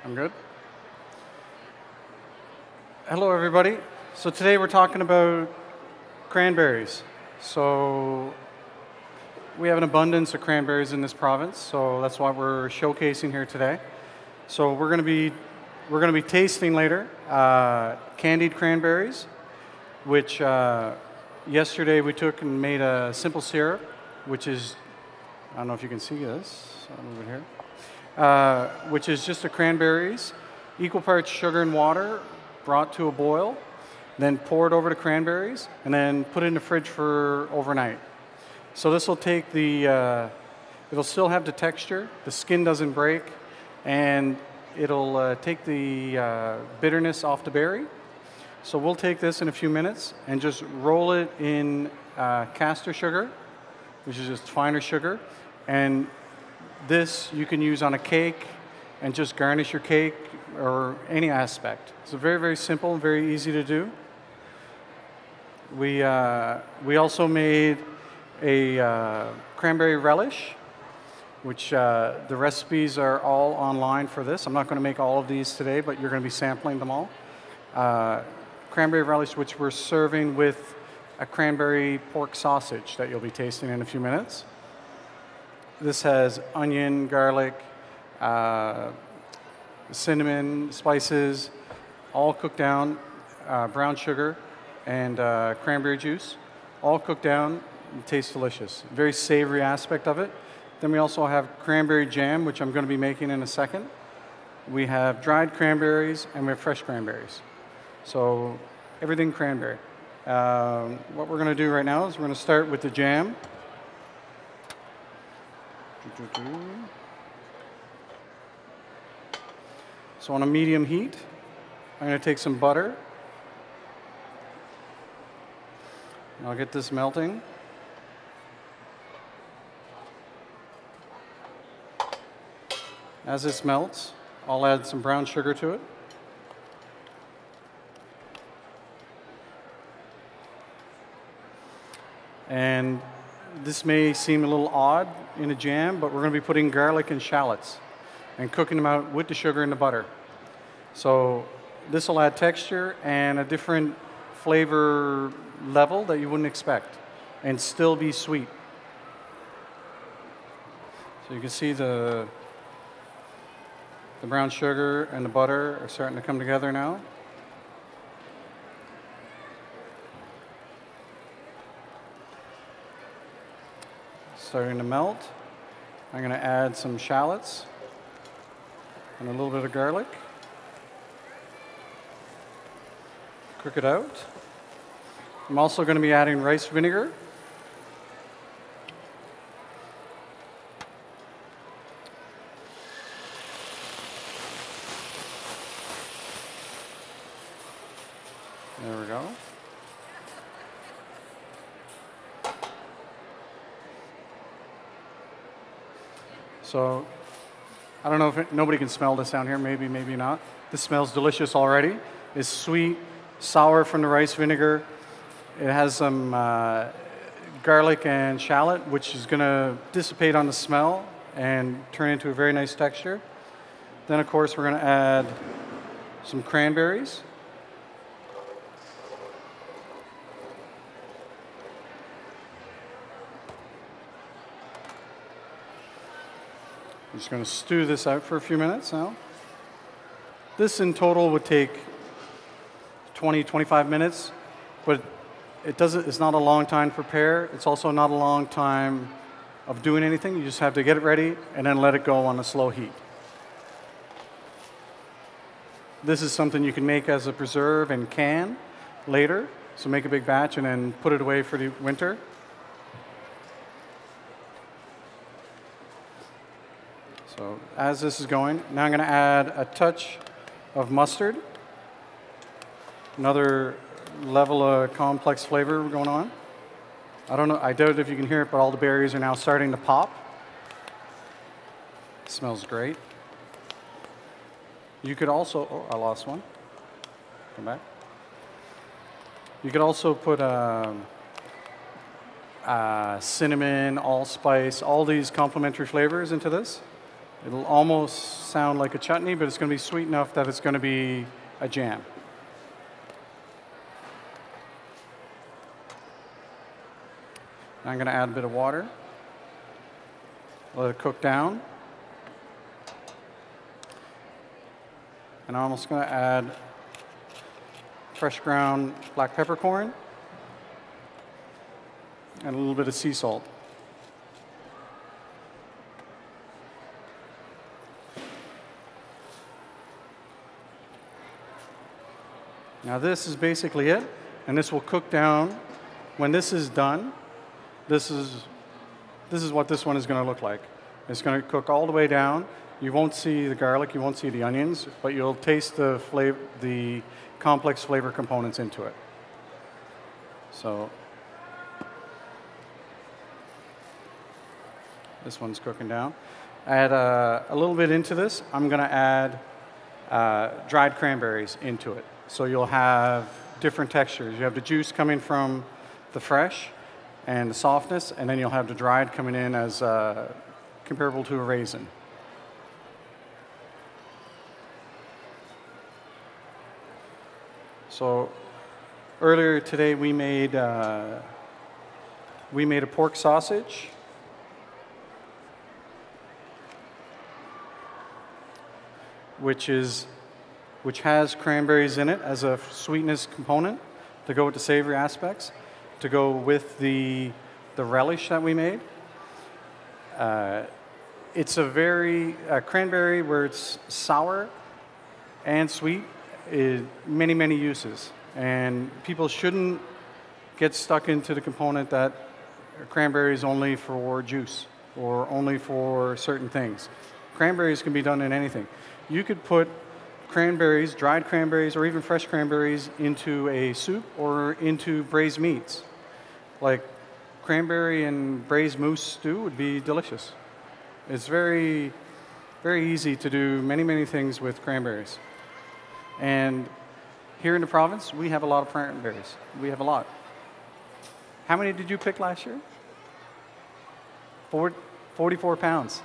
I'm good. Hello, everybody. So today we're talking about cranberries. So we have an abundance of cranberries in this province, so that's what we're showcasing here today. So we're going to be tasting later candied cranberries, which yesterday we took and made a simple syrup, which is, I don't know if you can see this, I'll move it here, which is just the cranberries, equal parts sugar and water, brought to a boil, then poured over the cranberries, and then put it in the fridge for overnight. So this will take it'll still have the texture, the skin doesn't break, and it'll take the bitterness off the berry. So we'll take this in a few minutes and just roll it in castor sugar, which is just finer sugar, and this you can use on a cake and just garnish your cake or any aspect. It's very, very simple and very easy to do. We also made a cranberry relish, which the recipes are all online for this. I'm not going to make all of these today, but you're going to be sampling them all. Cranberry relish, which we're serving with a cranberry pork sausage that you'll be tasting in a few minutes. This has onion, garlic, cinnamon, spices, all cooked down, brown sugar, and cranberry juice, all cooked down. It tastes delicious. Very savory aspect of it. Then we also have cranberry jam, which I'm going to be making in a second. We have dried cranberries, and we have fresh cranberries. So everything cranberry. What we're going to do right now is we're going to start with the jam. So on a medium heat, I'm going to take some butter. I'll get this melting. As this melts, I'll add some brown sugar to it. And this may seem a little odd in a jam, but we're going to be putting garlic and shallots and cooking them out with the sugar and the butter. So this will add texture and a different flavor level that you wouldn't expect and still be sweet. So you can see the brown sugar and the butter are starting to come together now. Starting to melt. I'm going to add some shallots and a little bit of garlic. Cook it out. I'm also going to be adding rice vinegar. There we go. So, I don't know if nobody can smell this down here, maybe, maybe not. This smells delicious already. It's sweet, sour from the rice vinegar. It has some garlic and shallot, which is going to dissipate on the smell and turn into a very nice texture. Then, of course, we're going to add some cranberries. I'm just going to stew this out for a few minutes now. This in total would take 20, 25 minutes, but it's not a long time to prepare. It's also not a long time of doing anything. You just have to get it ready and then let it go on a slow heat. This is something you can make as a preserve and can later. So make a big batch and then put it away for the winter. So as this is going, now I'm going to add a touch of mustard. Another level of complex flavor going on. I don't know, I doubt if you can hear it, but all the berries are now starting to pop. It smells great. You could also, oh, I lost one. Come back. You could also put cinnamon, allspice, all these complementary flavors into this. It'll almost sound like a chutney, but it's going to be sweet enough that it's going to be a jam. Now I'm going to add a bit of water. Let it cook down. And I'm almost going to add fresh ground black peppercorn and a little bit of sea salt. Now this is basically it, and this will cook down. When this is done, this is what this one is going to look like. It's going to cook all the way down. You won't see the garlic, you won't see the onions, but you'll taste the flavor, the complex flavor components into it. So this one's cooking down. Add a little bit into this. I'm going to add dried cranberries into it. So you'll have different textures. You have the juice coming from the fresh and the softness, and then you'll have the dried coming in as comparable to a raisin. So earlier today we made a pork sausage. Which has cranberries in it as a sweetness component to go with the savory aspects, to go with the relish that we made. It's a very cranberry where it's sour and sweet. Many, many uses. And people shouldn't get stuck into the component that cranberry is only for juice or only for certain things. Cranberries can be done in anything. You could put cranberries, dried cranberries, or even fresh cranberries into a soup or into braised meats. Like cranberry and braised moose stew would be delicious. It's very, very easy to do many, many things with cranberries. And here in the province, we have a lot of cranberries. We have a lot. How many did you pick last year? 44 pounds.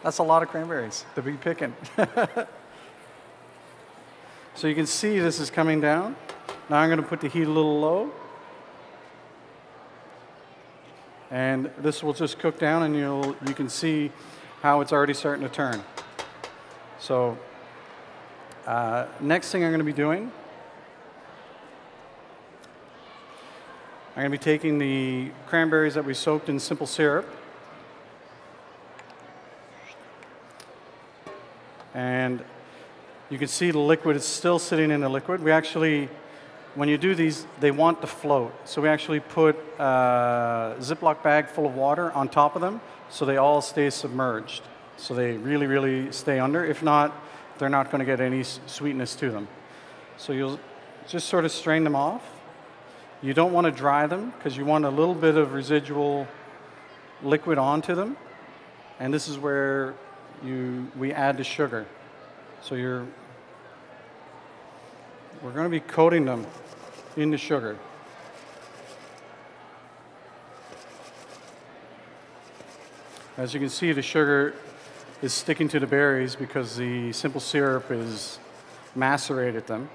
That's a lot of cranberries to be picking. So you can see this is coming down. Now I'm going to put the heat a little low. And this will just cook down, and you can see how it's already starting to turn. So next thing I'm going to be doing, I'm going to be taking the cranberries that we soaked in simple syrup, and you can see the liquid is still sitting in the liquid. We actually, when you do these, they want to float. So we actually put a Ziploc bag full of water on top of them so they all stay submerged. So they really, really stay under. If not, they're not going to get any sweetness to them. So you'll just sort of strain them off. You don't want to dry them because you want a little bit of residual liquid onto them. And this is where we add the sugar. So we're going to be coating them in the sugar. As you can see, the sugar is sticking to the berries because the simple syrup is macerated them.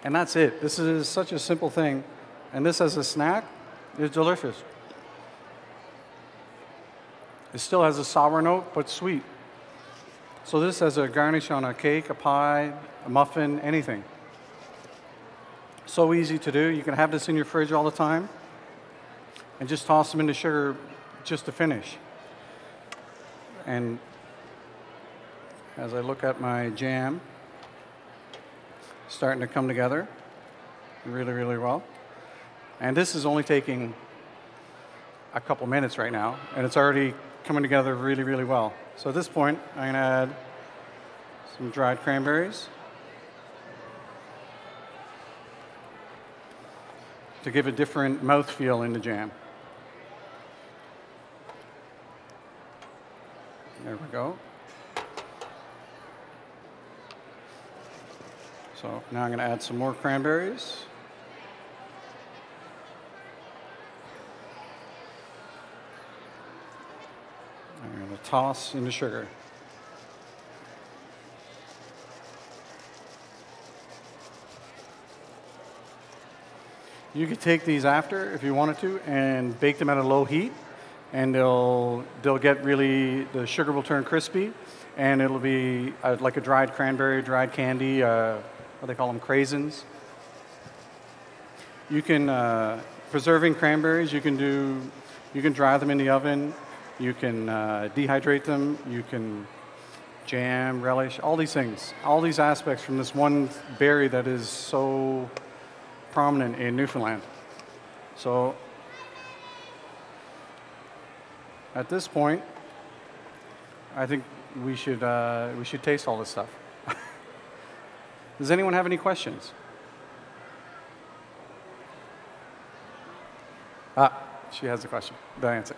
And that's it. This is such a simple thing. And this as a snack is delicious. It still has a sour note, but sweet. So this as a garnish on a cake, a pie, a muffin, anything. So easy to do. You can have this in your fridge all the time and just toss them into sugar just to finish. And as I look at my jam, starting to come together really, really well. And this is only taking a couple minutes right now, and it's already coming together really, really well. So at this point, I'm going to add some dried cranberries to give a different mouthfeel in the jam. There we go. So now I'm going to add some more cranberries. I'm going to toss in the sugar. You could take these after, if you wanted to, and bake them at a low heat, and they'll get really, the sugar will turn crispy, and it'll be like a dried cranberry, dried candy, what they call them, craisins. You can, preserving cranberries, you can dry them in the oven, you can dehydrate them, you can jam, relish, all these things, all these aspects from this one berry that is so prominent in Newfoundland. So at this point, I think we should taste all this stuff. Does anyone have any questions? She has a question. The answer.